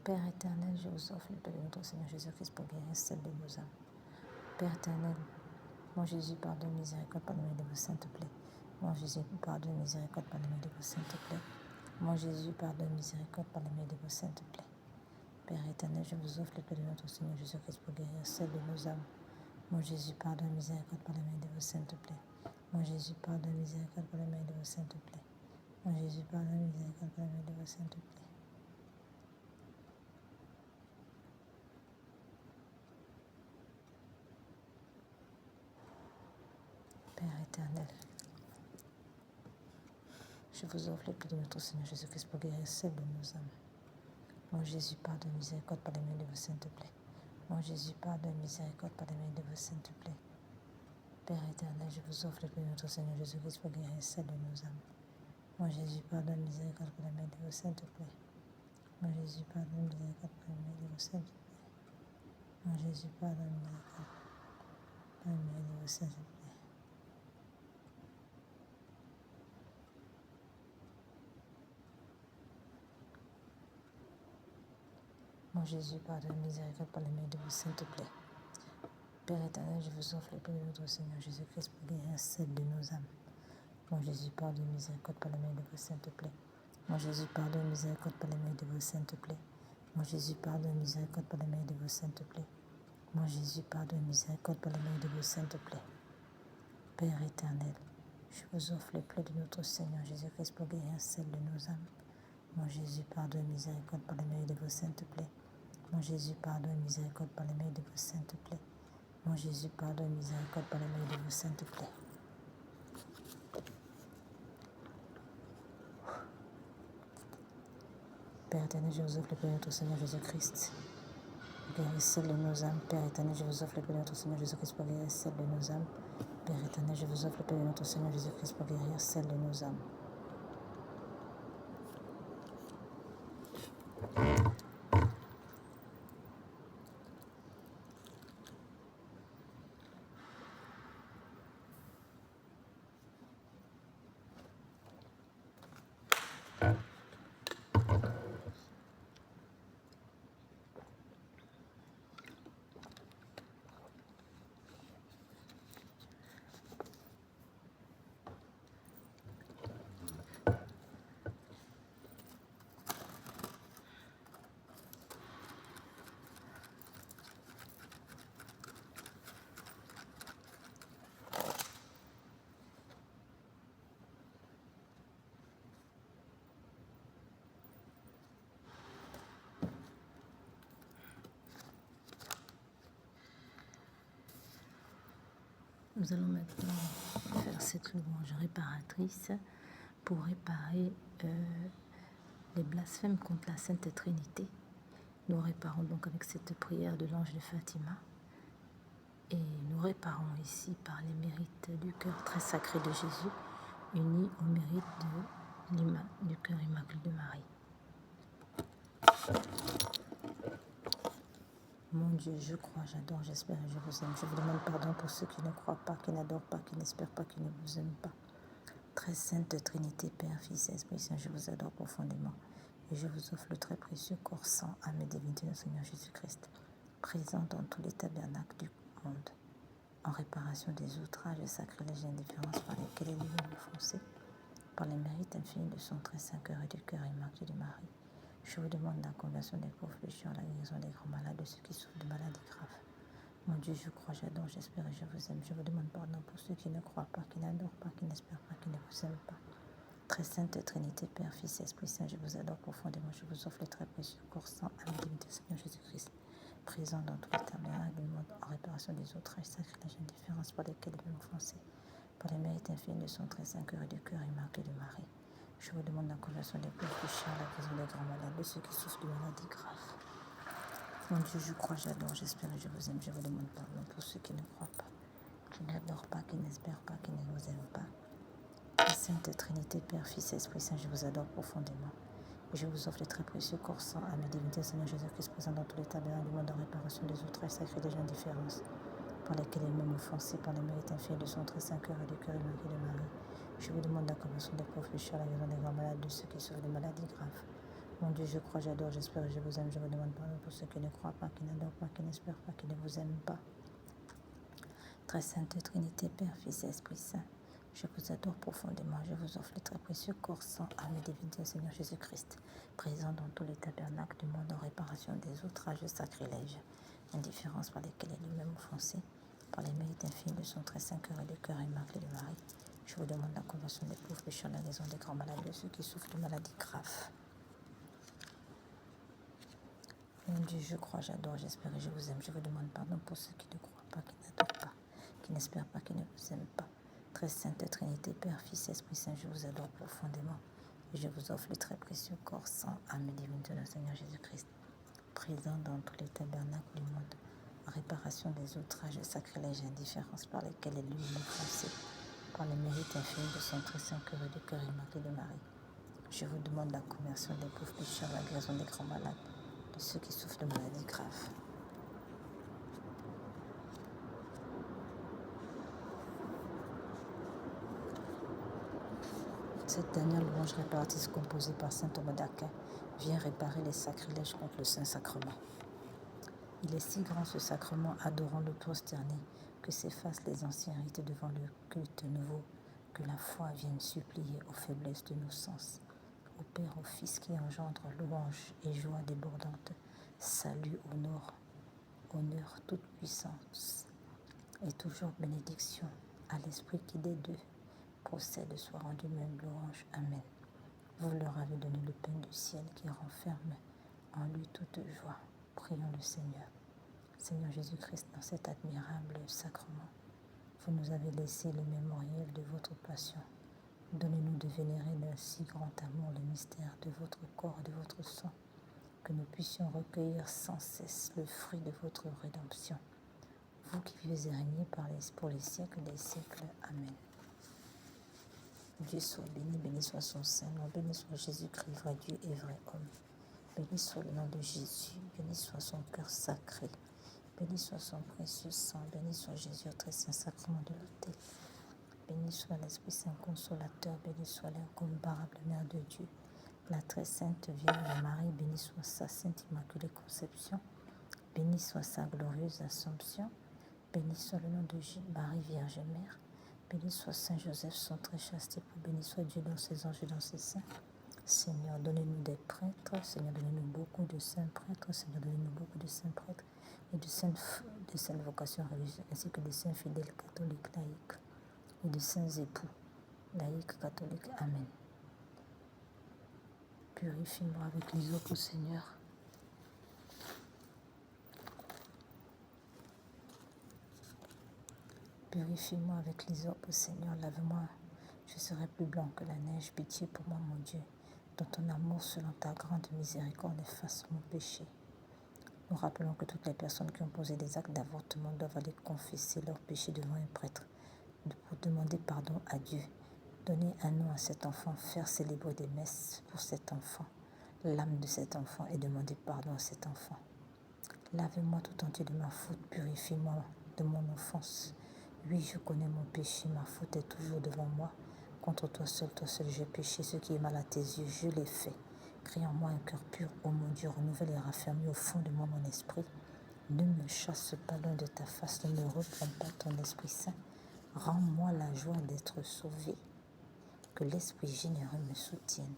Père éternel, je vous offre le paix de notre Seigneur Jésus-Christ pour guérir celle de nos âmes. Père éternel, mon Jésus, pardonne, miséricorde, par le mérite de vos saintes plaies. Mon Jésus, pardonne, miséricorde, par le mérite de vos saintes plaies. Mon Jésus, pardonne, miséricorde, par le mérite de vos saintes plaies. Père éternel, je vous offre le paix de notre Seigneur Jésus-Christ pour guérir celle de nos âmes. Mon Jésus, pardonne, miséricorde, par le mérite de vos saintes plaies. Mon Jésus, pardonne, miséricorde, par le mérite de vos saintes plaies. Mon Jésus, pardonne, miséricorde, par le mérite de vos saintes plaies. Père éternel, je vous offre le paix de notre Seigneur Jésus-Christ pour guérir celle de nos âmes. Mon Jésus, pardonne, miséricorde, par le mérite de vos saintes plaies. Mon Jésus, pardonne, miséricorde, par le mérite de vos saintes plaies. Père éternel, je vous offre le paix de notre Seigneur Jésus-Christ pour guérir celle de nos âmes. Mon Jésus, pardonne, miséricorde, par le mérite de vos saintes plaies. Mon Jésus, pardonne, miséricorde, par le mérite de vos saintes plaies. Mon Jésus, pardonne, miséricorde, par le mérite de vos saintes plaies. Mon Jésus, pardonne, miséricorde, par le mérite de vos saintes plaies. Père éternel, je vous offre le paix de notre Seigneur Jésus-Christ pour guérir celle de nos âmes. Mon Jésus, pardonne, miséricorde, par le mérite de vos saintes plaies. Mon Jésus, pardonne, miséricorde, par le mérite de vos saintes plaies. Mon Jésus, pardonne, miséricorde, par le mérite de vos saintes plaies. Mon Jésus, pardonne, miséricorde, par le mérite de vos saintes plaies. Père éternel, je vous offre le paix de notre Seigneur Jésus-Christ pour guérir celle de nos âmes. Mon Jésus, pardonne, miséricorde, par le mérite de vos saintes plaies. Mon Jésus, pardonne, miséricorde, par le mérite de vos saintes plaies. Mon Jésus, pardonne, miséricorde, par le mérite de vos saintes plaies. Père éternel, je vous offre le paix de notre Seigneur Jésus-Christ pour guérir celle de nos âmes. Père éternel, je vous offre le paix de notre Seigneur Jésus-Christ pour guérir celle de nos âmes. Père éternel, je vous offre le paix de notre Seigneur Jésus-Christ pour guérir celle de nos âmes. Nous allons maintenant faire cette louange réparatrice pour réparer les blasphèmes contre la Sainte Trinité. Nous réparons donc avec cette prière de l'ange de Fatima et nous réparons ici par les mérites du cœur très sacré de Jésus, unis au mérite du cœur immaculé de Marie. Mon Dieu, je crois, j'adore, j'espère et je vous aime. Je vous demande pardon pour ceux qui ne croient pas, qui n'adorent pas, qui n'espèrent pas, qui ne vous aiment pas. Très sainte Trinité, Père, Fils et Esprit Saint, je vous adore profondément. Et je vous offre le très précieux corps sans âme et divinité de notre Seigneur Jésus-Christ, présent dans tous les tabernacles du monde, en réparation des outrages et sacrilèges et indifférences par lesquels les lieux offensés, par les mérites infinis de son très saint cœur et du cœur immaculé de Marie. Je vous demande la conversion des pauvres pécheurs, la guérison des grands malades, de ceux qui souffrent de maladies graves. Mon Dieu, je crois, j'adore, j'espère et je vous aime. Je vous demande pardon pour ceux qui ne croient pas, qui n'adorent pas, qui n'espèrent pas, qui ne vous aiment pas. Très sainte Trinité, Père, Fils et Esprit Saint, je vous adore profondément. Je vous offre le très précieux corps sans âme divinité du Seigneur Jésus-Christ, présent dans tous les tabernacles du monde, en réparation des outrages, sacrilèges et indifférences par lesquels il est offensé, par les mérites infinis de son très saint cœur et du cœur immaculé de Marie. Je vous demande la conversion des pauvres pécheurs, la guérison des grands malades, de ceux qui souffrent de maladies graves. Mon Dieu, je crois, j'adore, j'espère et je vous aime. Je vous demande pardon pour ceux qui ne croient pas, qui n'adorent pas, qui n'espèrent pas, qui ne vous aiment pas. La Sainte Trinité, Père, Fils et Esprit Saint, je vous adore profondément. Et je vous offre les très précieux corps sans âme et divinité, Seigneur Jésus-Christ, présent dans tous les tabernacles du monde, en réparation des outrages sacrilèges et indifférences, par lesquels il est même offensé, par les mérites infinis de son très saint cœur et du cœur immaculé de Marie. Je vous demande la conversion des pauvres pécheurs, la guérison des grands malades, de ceux qui souffrent de maladies graves. Mon Dieu, je crois, j'adore, j'espère, je vous aime. Je vous demande pardon pour ceux qui ne croient pas, qui n'adorent pas, qui n'espèrent pas, qui ne vous aiment pas. Très sainte Trinité, Père, Fils et Esprit Saint, je vous adore profondément. Je vous offre le très précieux corps, sang, âme et divinité au Seigneur Jésus-Christ, présent dans tous les tabernacles du monde en réparation des outrages, sacrilèges, indifférences par lesquelles il est lui-même offensé, par les mérites infinis de son très saint cœur et du cœur immaculé de Marie. Je vous demande la conversion des pauvres pécheurs, la raison des grands malades, de ceux qui souffrent de maladies graves. Mon Dieu, je crois, j'adore, j'espère et je vous aime. Je vous demande pardon pour ceux qui ne croient pas, qui n'adorent pas, qui n'espèrent pas, qui ne vous aiment pas. Très sainte Trinité, Père, Fils, Esprit Saint, je vous adore profondément. Et je vous offre le très précieux corps, sang, âme et divinité de notre Seigneur Jésus-Christ, présent dans tous les tabernacles du monde, en réparation des outrages, sacrilèges et indifférences par lesquels est lui offensé, par les mérites infinis de son très saint cœur et du cœur immaculé de Marie. Je vous demande la conversion des pauvres pécheurs, la guérison des grands malades, de ceux qui souffrent de maladies graves. Cette dernière louange répartisse composée par saint Thomas d'Aquin vient réparer les sacrilèges contre le Saint-Sacrement. Il est si grand ce sacrement, adorant le prosterné, que s'effacent les anciens rites devant le culte nouveau, que la foi vienne supplier aux faiblesses de nos sens. Au Père, au Fils qui engendre louange et joie débordante, salut, honneur, toute puissance, et toujours bénédiction à l'Esprit qui des deux procède soit rendu même louange. Amen. Vous leur avez donné le pain du ciel qui renferme en lui toute joie. Prions le Seigneur. Seigneur Jésus-Christ, dans cet admirable sacrement, vous nous avez laissé le mémorial de votre passion. Donnez-nous de vénérer d'un si grand amour le mystère de votre corps et de votre sang, que nous puissions recueillir sans cesse le fruit de votre rédemption. Vous qui vivez et régnez pour les siècles des siècles. Amen. Dieu soit béni, béni soit son Saint-Nom, béni soit Jésus-Christ, vrai Dieu et vrai homme. Béni soit le nom de Jésus, béni soit son cœur sacré, béni soit son précieux sang, béni soit Jésus au très saint sacrement de l'autel. Béni soit l'Esprit Saint consolateur, béni soit l'incomparable Mère de Dieu, la très sainte Vierge Marie, béni soit sa sainte immaculée conception, béni soit sa glorieuse Assomption, béni soit le nom de Marie Vierge Mère, béni soit Saint Joseph, son très chaste époux, béni soit Dieu dans ses anges et dans ses saints. Seigneur, donnez-nous des prêtres, Seigneur, donnez-nous beaucoup de saints prêtres, Seigneur, donnez-nous beaucoup de saints prêtres et de saintes vocations religieuses, ainsi que de saints fidèles catholiques laïcs et de saints époux laïcs catholiques. Amen. Purifie-moi avec l'hysope, Seigneur. Purifie-moi avec l'hysope, Seigneur, lave-moi, je serai plus blanc que la neige. Pitié pour moi, mon Dieu, dans ton amour, selon ta grande miséricorde, efface mon péché. Nous rappelons que toutes les personnes qui ont posé des actes d'avortement doivent aller confesser leurs péchés devant un prêtre pour demander pardon à Dieu. Donner un nom à cet enfant, faire célébrer des messes pour cet enfant, l'âme de cet enfant, et demander pardon à cet enfant. Lave-moi tout entier de ma faute, purifie-moi de mon offense. Oui, je connais mon péché, ma faute est toujours devant moi. Contre toi seul, j'ai péché. Ce qui est mal à tes yeux, je l'ai fait. Crée en moi un cœur pur, ô mon Dieu, renouvelle et raffermis au fond de moi mon esprit. Ne me chasse pas loin de ta face, ne me reprends pas ton Esprit Saint. Rends-moi la joie d'être sauvé. Que l'Esprit généreux me soutienne.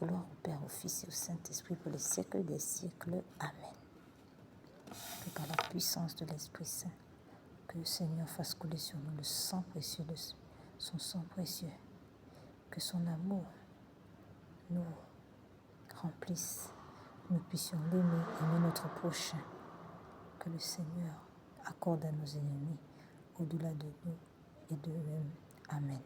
Gloire au Père, au Fils et au Saint-Esprit pour les siècles des siècles. Amen. Que par la puissance de l'Esprit Saint, que le Seigneur fasse couler sur nous le sang précieux de son sang précieux. Que son amour nous remplisse, nous puissions l'aimer, aimer notre prochain. Que le Seigneur accorde à nos ennemis au-delà de nous et d'eux-mêmes. Amen.